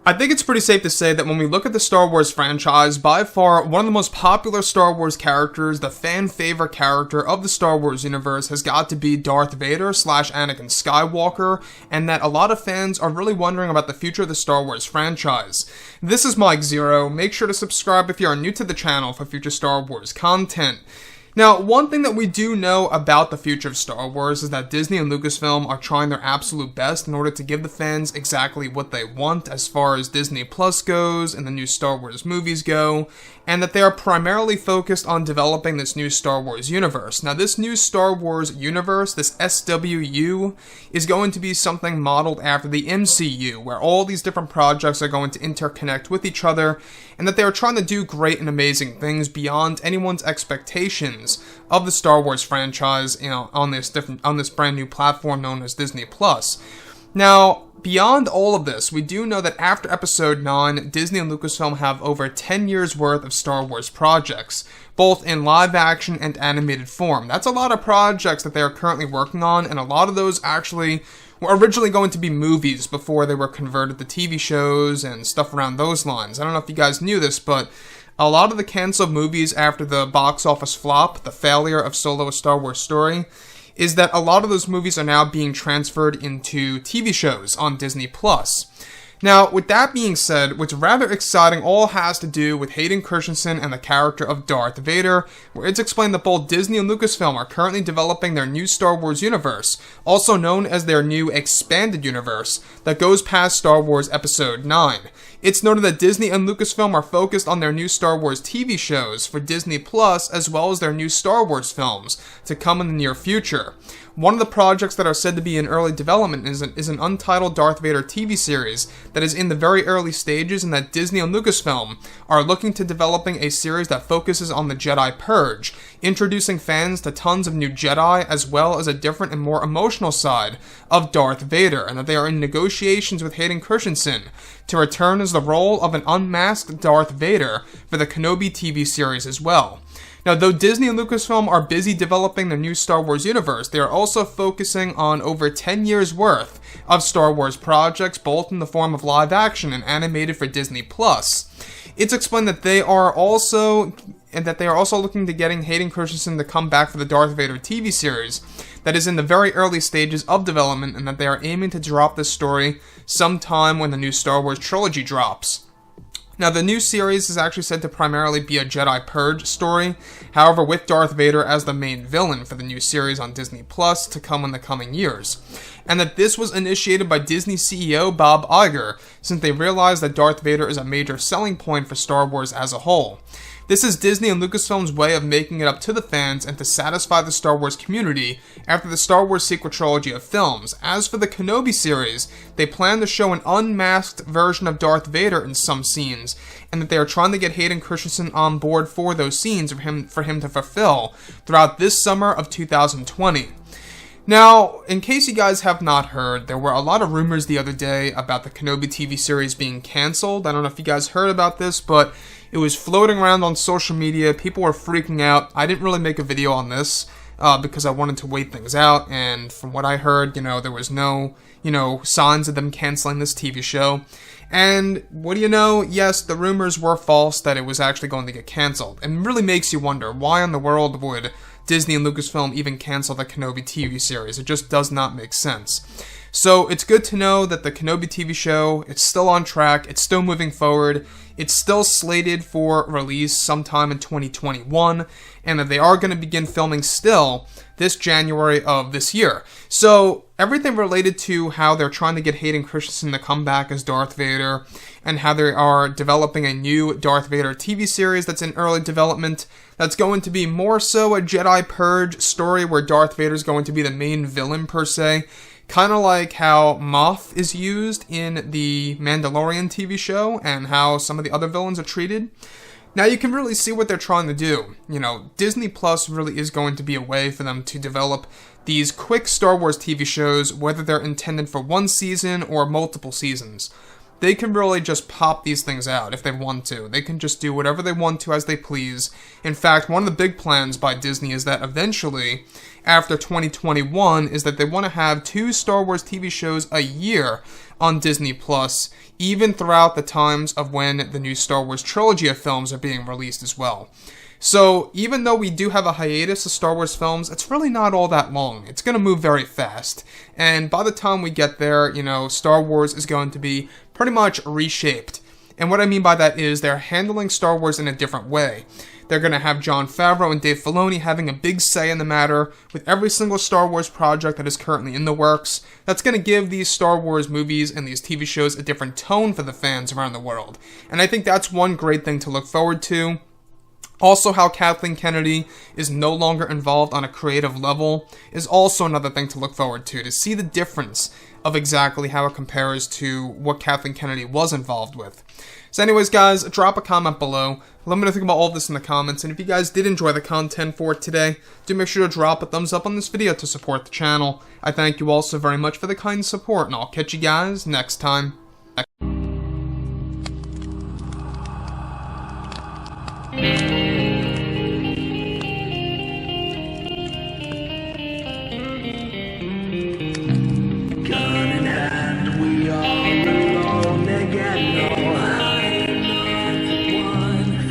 I think it's pretty safe to say that when we look at the Star Wars franchise, by far, one of the most popular Star Wars characters, the fan favorite character of the Star Wars universe, has got to be Darth Vader / Anakin Skywalker, and that a lot of fans are really wondering about the future of the Star Wars franchise. This is Mike Zero. Make sure to subscribe if you are new to the channel for future Star Wars content. Now, one thing that we do know about the future of Star Wars is that Disney and Lucasfilm are trying their absolute best in order to give the fans exactly what they want as far as Disney Plus goes and the new Star Wars movies go, and that they are primarily focused on developing this new Star Wars universe. Now, this new Star Wars universe, this SWU, is going to be something modeled after the MCU, where all these different projects are going to interconnect with each other, and that they are trying to do great and amazing things beyond anyone's expectations of the Star Wars franchise, on this brand new platform known as Disney Plus. Now, beyond all of this, we do know that after Episode 9, Disney and Lucasfilm have over 10 years worth of Star Wars projects, both in live action and animated form. That's a lot of projects that they are currently working on, and a lot of those actually were originally going to be movies before they were converted to TV shows and stuff around those lines. I don't know if you guys knew this, but a lot of the canceled movies after the box office flop, the failure of Solo: A Star Wars Story, is that a lot of those movies are now being transferred into TV shows on Disney Plus. Now, with that being said, what's rather exciting all has to do with Hayden Christensen and the character of Darth Vader, where it's explained that both Disney and Lucasfilm are currently developing their new Star Wars universe, also known as their new expanded universe, that goes past Star Wars Episode 9. It's noted that Disney and Lucasfilm are focused on their new Star Wars TV shows for Disney Plus, as well as their new Star Wars films to come in the near future. One of the projects that are said to be in early development is an untitled Darth Vader TV series that is in the very early stages, and that Disney and Lucasfilm are looking to developing a series that focuses on the Jedi Purge, introducing fans to tons of new Jedi, as well as a different and more emotional side of Darth Vader, and that they are in negotiations with Hayden Christensen to return as the role of an unmasked Darth Vader for the Kenobi TV series as well. Now, though Disney and Lucasfilm are busy developing their new Star Wars universe, they are also focusing on over 10 years worth of Star Wars projects, both in the form of live action and animated for Disney Plus. It's explained that they are also looking to getting Hayden Christensen to come back for the Darth Vader TV series that is in the very early stages of development, and that they are aiming to drop this story sometime when the new Star Wars trilogy drops. Now, the new series is actually said to primarily be a Jedi Purge story, however, with Darth Vader as the main villain for the new series on Disney Plus to come in the coming years. And that this was initiated by Disney CEO Bob Iger, since they realized that Darth Vader is a major selling point for Star Wars as a whole. This is Disney and Lucasfilm's way of making it up to the fans and to satisfy the Star Wars community after the Star Wars sequel trilogy of films. As for the Kenobi series, they plan to show an unmasked version of Darth Vader in some scenes, and that they are trying to get Hayden Christensen on board for those scenes for him to fulfill throughout this summer of 2020. Now, in case you guys have not heard, there were a lot of rumors the other day about the Kenobi TV series being canceled. I don't know if you guys heard about this, but it was floating around on social media. People were freaking out. I didn't really make a video on this because I wanted to wait things out, and from what I heard, there was no, signs of them canceling this TV show. And what do you know? Yes, the rumors were false that it was actually going to get canceled. And it really makes you wonder, why in the world would Disney and Lucasfilm even cancel the Kenobi TV series? It just does not make sense. So it's good to know that the Kenobi TV show, it's still on track, it's still moving forward, it's still slated for release sometime in 2021, and that they are going to begin filming still this January of this year. So everything related to how they're trying to get Hayden Christensen to come back as Darth Vader, and how they are developing a new Darth Vader TV series that's in early development, that's going to be more so a Jedi Purge story where Darth Vader is going to be the main villain per se, kind of like how Moff is used in the Mandalorian TV show and how some of the other villains are treated. Now you can really see what they're trying to do. Disney Plus really is going to be a way for them to develop these quick Star Wars TV shows, whether they're intended for one season or multiple seasons. they can really just pop these things out if they want to. They can just do whatever they want to as they please. In fact, one of the big plans by Disney is that eventually, after 2021, is that they want to have 2 Star Wars TV shows a year on Disney+, even throughout the times of when the new Star Wars trilogy of films are being released as well. So, even though we do have a hiatus of Star Wars films, it's really not all that long. It's going to move very fast. And by the time we get there, Star Wars is going to be pretty much reshaped. And what I mean by that is they're handling Star Wars in a different way. They're going to have Jon Favreau and Dave Filoni having a big say in the matter with every single Star Wars project that is currently in the works. That's going to give these Star Wars movies and these TV shows a different tone for the fans around the world. And I think that's one great thing to look forward to. Also, how Kathleen Kennedy is no longer involved on a creative level is also another thing to look forward to see the difference of exactly how it compares to what Kathleen Kennedy was involved with. So anyways, guys, drop a comment below. Let me know what you think about all of this in the comments, and if you guys did enjoy the content for today, do make sure to drop a thumbs up on this video to support the channel. I thank you all so very much for the kind support, and I'll catch you guys next time.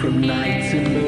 From night to